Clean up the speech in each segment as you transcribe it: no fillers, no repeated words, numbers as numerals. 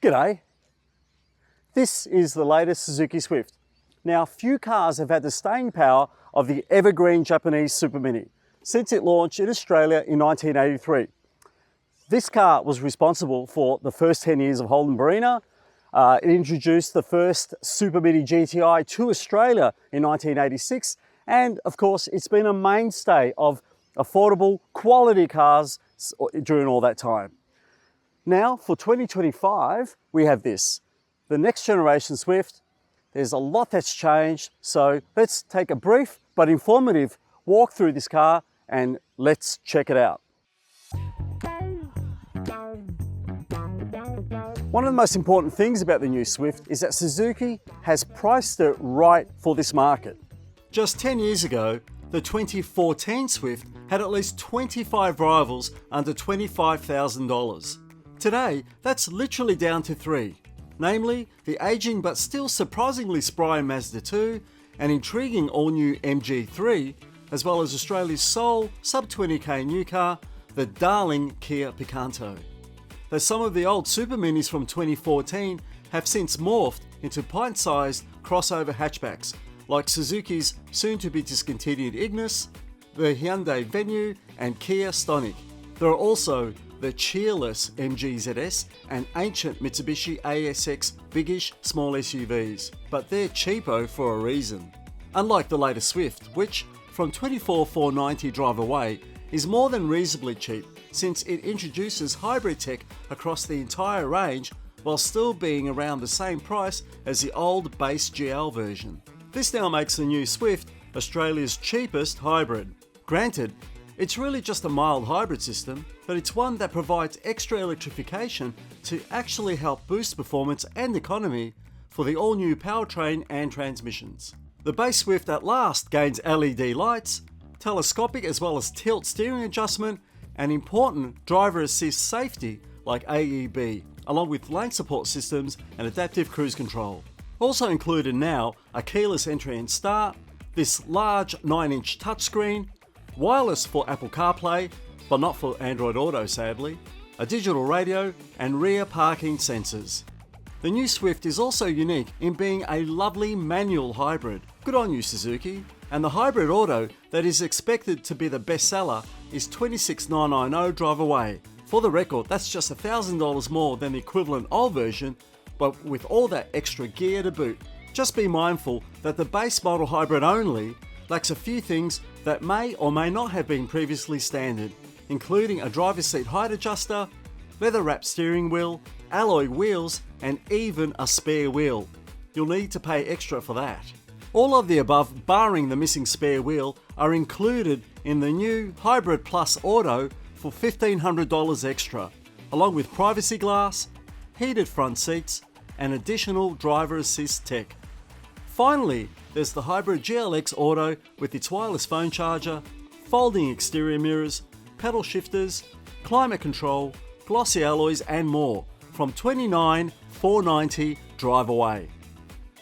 G'day. This is the latest Suzuki Swift. Now, few cars have had the staying power of the evergreen Japanese Super Mini since it launched in Australia in 1983. This car was responsible for the first 10 years of Holden Barina. It introduced the first Super Mini GTI to Australia in 1986. And of course, it's been a mainstay of affordable, quality cars during all that time. Now, for 2025, we have this, the next generation Swift. There's a lot that's changed, so let's take a brief but informative walk through this car and let's check it out. One of the most important things about the new Swift is that Suzuki has priced it right for this market. Just 10 years ago, the 2014 Swift had at least 25 rivals under $25,000. Today, that's literally down to 3, namely the aging but still surprisingly spry Mazda 2, an intriguing all-new MG3, as well as Australia's sole sub-20k new car, the darling Kia Picanto. Though some of the old Super Minis from 2014 have since morphed into pint-sized crossover hatchbacks, like Suzuki's soon-to-be discontinued Ignis, the Hyundai Venue and Kia Stonic. There are also the cheerless MG ZS and ancient Mitsubishi ASX biggish small SUVs, but they're cheapo for a reason. Unlike the latest Swift, which from $24,490 drive away is more than reasonably cheap since it introduces hybrid tech across the entire range while still being around the same price as the old base GL version. This now makes the new Swift Australia's cheapest hybrid. Granted, it's really just a mild hybrid system, but it's one that provides extra electrification to actually help boost performance and economy for the all-new powertrain and transmissions. The base Swift at last gains LED lights, telescopic as well as tilt steering adjustment, and important driver assist safety like AEB, along with lane support systems and adaptive cruise control. Also included now are keyless entry and start, this large 9-inch touchscreen, wireless for Apple CarPlay, but not for Android Auto sadly, a digital radio and rear parking sensors. The new Swift is also unique in being a lovely manual hybrid. Good on you, Suzuki. And the hybrid auto that is expected to be the best seller is $26,990 drive away. For the record, that's just $1,000 more than the equivalent old version, but with all that extra gear to boot. Just be mindful that the base model hybrid only lacks a few things that may or may not have been previously standard, including a driver's seat height adjuster, leather-wrapped steering wheel, alloy wheels, and even a spare wheel. You'll need to pay extra for that. All of the above, barring the missing spare wheel, are included in the new Hybrid Plus Auto for $1,500 extra, along with privacy glass, heated front seats, and additional driver assist tech. Finally, there's the Hybrid GLX Auto with its wireless phone charger, folding exterior mirrors, pedal shifters, climate control, glossy alloys and more from $29,490 drive away.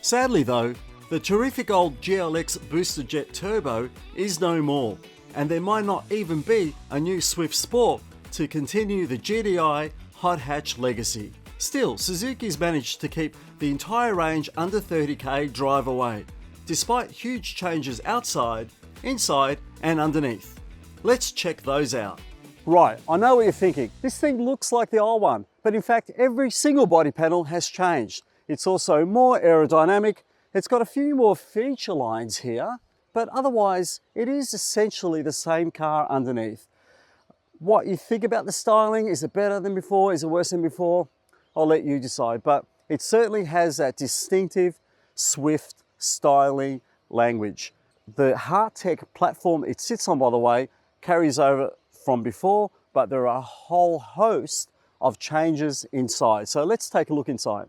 Sadly though, the terrific old GLX Booster Jet Turbo is no more, and there might not even be a new Swift Sport to continue the GDI hot hatch legacy. Still, Suzuki's managed to keep the entire range under $30k drive away, despite huge changes outside, inside and underneath. Let's check those out. Right, I know what you're thinking. This thing looks like the old one, but in fact every single body panel has changed. It's also more aerodynamic. It's got a few more feature lines here, but otherwise it is essentially the same car underneath. What you think about the styling, is it better than before, is it worse than before? I'll let you decide, but it certainly has that distinctive Swift styling language. The Hearttech platform it sits on, by the way, carries over from before, but there are a whole host of changes inside. So let's take a look inside.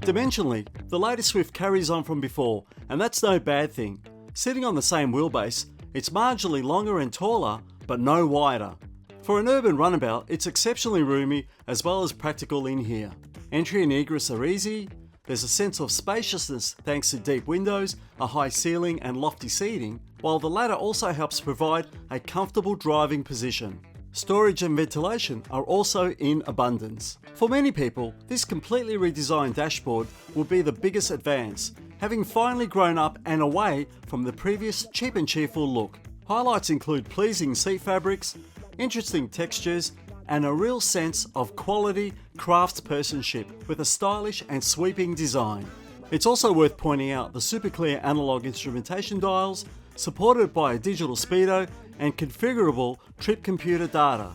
Dimensionally, the latest Swift carries on from before, and that's no bad thing. Sitting on the same wheelbase, it's marginally longer and taller, but no wider. For an urban runabout, it's exceptionally roomy as well as practical in here. Entry and egress are easy. There's a sense of spaciousness thanks to deep windows, a high ceiling and lofty seating, while the latter also helps provide a comfortable driving position. Storage and ventilation are also in abundance. For many people, this completely redesigned dashboard will be the biggest advance, having finally grown up and away from the previous cheap and cheerful look. Highlights include pleasing seat fabrics, interesting textures, and a real sense of quality craftspersonship with a stylish and sweeping design. It's also worth pointing out the super clear analog instrumentation dials, supported by a digital speedo and configurable trip computer data.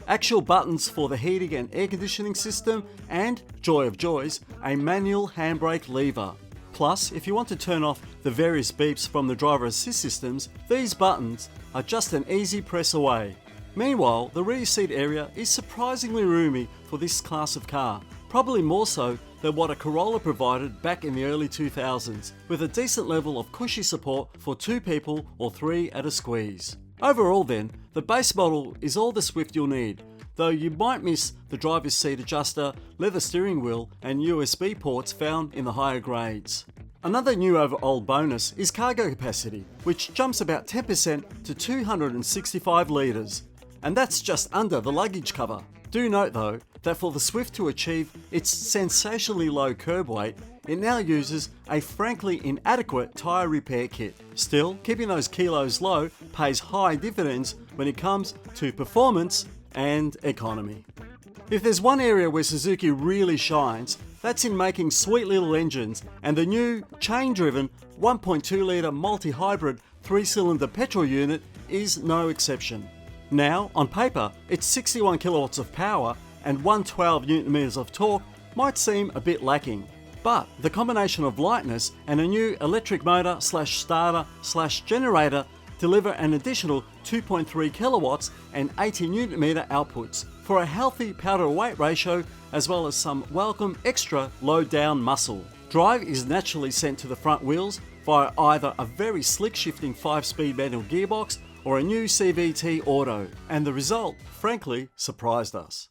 Actual buttons for the heating and air conditioning system, and, joy of joys, a manual handbrake lever. Plus, if you want to turn off the various beeps from the driver assist systems, these buttons are just an easy press away. Meanwhile, the rear seat area is surprisingly roomy for this class of car, probably more so than what a Corolla provided back in the early 2000s, with a decent level of cushy support for 2 people or 3 at a squeeze. Overall then, the base model is all the Swift you'll need, though you might miss the driver's seat adjuster, leather steering wheel and USB ports found in the higher grades. Another new over old bonus is cargo capacity, which jumps about 10% to 265 litres, and that's just under the luggage cover. Do note though, that for the Swift to achieve its sensationally low curb weight, it now uses a frankly inadequate tyre repair kit. Still, keeping those kilos low pays high dividends when it comes to performance and economy. If there's one area where Suzuki really shines, that's in making sweet little engines, and the new chain-driven 1.2 litre multi-hybrid 3-cylinder petrol unit is no exception. Now, on paper, its 61 kilowatts of power and 112 Nm of torque might seem a bit lacking, but the combination of lightness and a new electric motor starter generator deliver an additional 2.3 kilowatts and 80 Nm outputs for a healthy power-to-weight ratio, as well as some welcome extra low-down muscle. Drive is naturally sent to the front wheels via either a very slick shifting 5-speed manual gearbox or a new CVT auto, and the result, frankly, surprised us.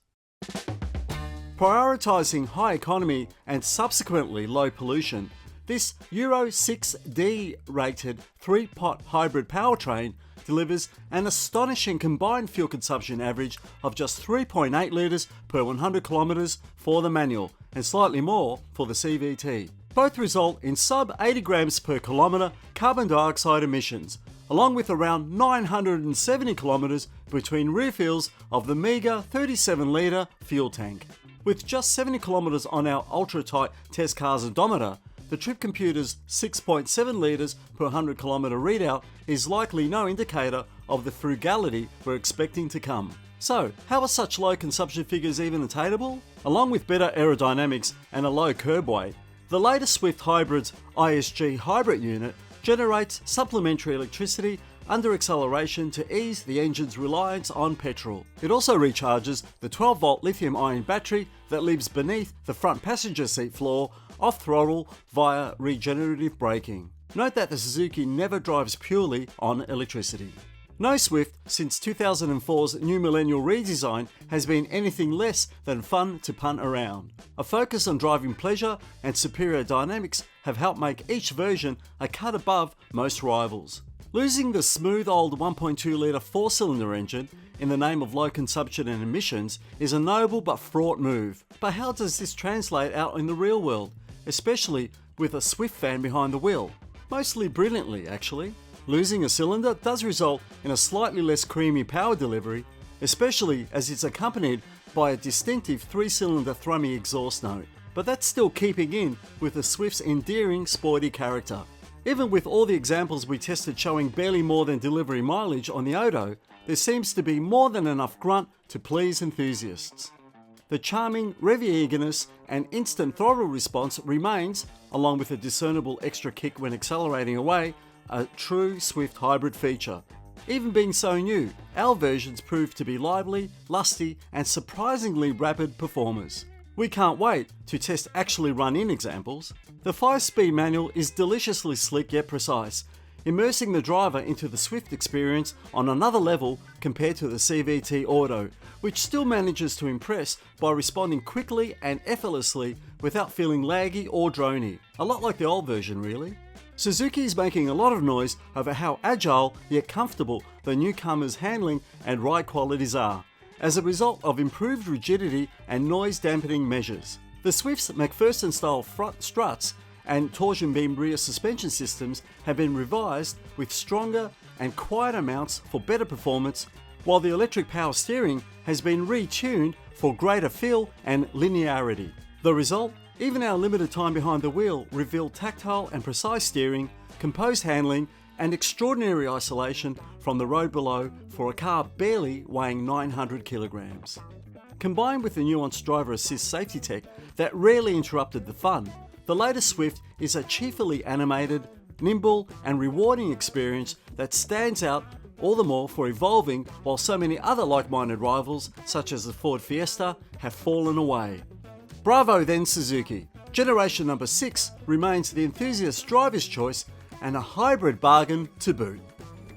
Prioritising high economy and subsequently low pollution, this Euro 6D rated 3-pot hybrid powertrain delivers an astonishing combined fuel consumption average of just 3.8 litres per 100 kilometres for the manual and slightly more for the CVT. Both result in sub 80 grams per kilometre carbon dioxide emissions, along with around 970 kilometres between refills of the meagre 37 litre fuel tank. With just 70 kilometres on our ultra-tight test car's odometer, the trip computer's 6.7 litres per 100 kilometre readout is likely no indicator of the frugality we're expecting to come. So, how are such low consumption figures even attainable? Along with better aerodynamics and a low curb weight, the latest Swift Hybrid's ISG hybrid unit generates supplementary electricity under acceleration to ease the engine's reliance on petrol. It also recharges the 12-volt lithium-ion battery that lives beneath the front passenger seat floor off throttle via regenerative braking. Note that the Suzuki never drives purely on electricity. No Swift since 2004's new millennial redesign has been anything less than fun to punt around. A focus on driving pleasure and superior dynamics have helped make each version a cut above most rivals. Losing the smooth old 1.2 litre 4-cylinder engine in the name of low consumption and emissions is a noble but fraught move. But how does this translate out in the real world, especially with a Swift fan behind the wheel? Mostly brilliantly, actually. Losing a cylinder does result in a slightly less creamy power delivery, especially as it's accompanied by a distinctive 3-cylinder thrummy exhaust note. But that's still keeping in with the Swift's endearing sporty character. Even with all the examples we tested showing barely more than delivery mileage on the Odo, there seems to be more than enough grunt to please enthusiasts. The charming revvy eagerness and instant throttle response remains, along with a discernible extra kick when accelerating away, a true Swift hybrid feature. Even being so new, our versions prove to be lively, lusty and surprisingly rapid performers. We can't wait to test actually run-in examples. The 5-speed manual is deliciously slick yet precise, immersing the driver into the Swift experience on another level compared to the CVT Auto, which still manages to impress by responding quickly and effortlessly without feeling laggy or drony. A lot like the old version, really. Suzuki is making a lot of noise over how agile yet comfortable the newcomer's handling and ride qualities are, as a result of improved rigidity and noise dampening measures. The Swift's McPherson-style front struts and torsion beam rear suspension systems have been revised with stronger and quieter mounts for better performance, while the electric power steering has been retuned for greater feel and linearity. The result? Even our limited time behind the wheel revealed tactile and precise steering, composed handling, and extraordinary isolation from the road below for a car barely weighing 900 kilograms. Combined with the nuanced driver assist safety tech that rarely interrupted the fun, the latest Swift is a cheerfully animated, nimble, and rewarding experience that stands out all the more for evolving while so many other like-minded rivals, such as the Ford Fiesta, have fallen away. Bravo then, Suzuki! Generation number 6 remains the enthusiast driver's choice and a hybrid bargain to boot.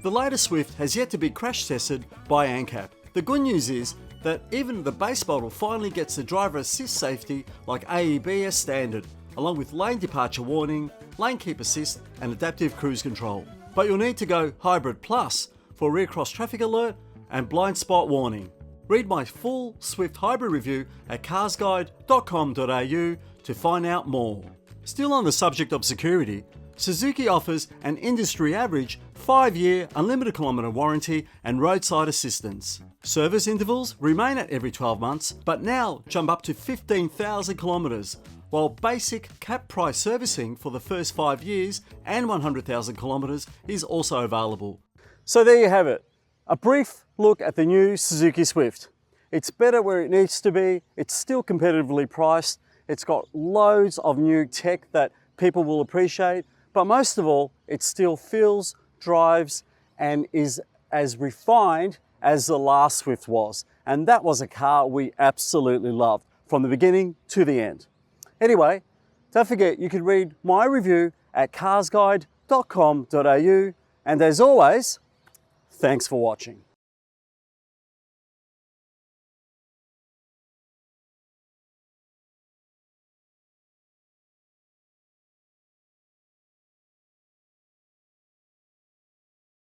The latest Swift has yet to be crash tested by ANCAP. The good news is that even the base model finally gets the driver assist safety like AEB as standard, along with lane departure warning, lane keep assist, and adaptive cruise control. But you'll need to go Hybrid Plus for rear cross traffic alert and blind spot warning. Read my full Swift Hybrid review at carsguide.com.au to find out more. Still on the subject of security, Suzuki offers an industry average 5-year unlimited kilometre warranty and roadside assistance. Service intervals remain at every 12 months, but now jump up to 15,000 kilometres, while basic cap price servicing for the first 5 years and 100,000 kilometres is also available. So there you have it, a brief look at the new Suzuki Swift. It's better where it needs to be, it's still competitively priced, it's got loads of new tech that people will appreciate, but most of all, it still feels, drives, and is as refined as the last Swift was. And that was a car we absolutely loved, from the beginning to the end. Anyway, don't forget you can read my review at carsguide.com.au, and as always, thanks for watching.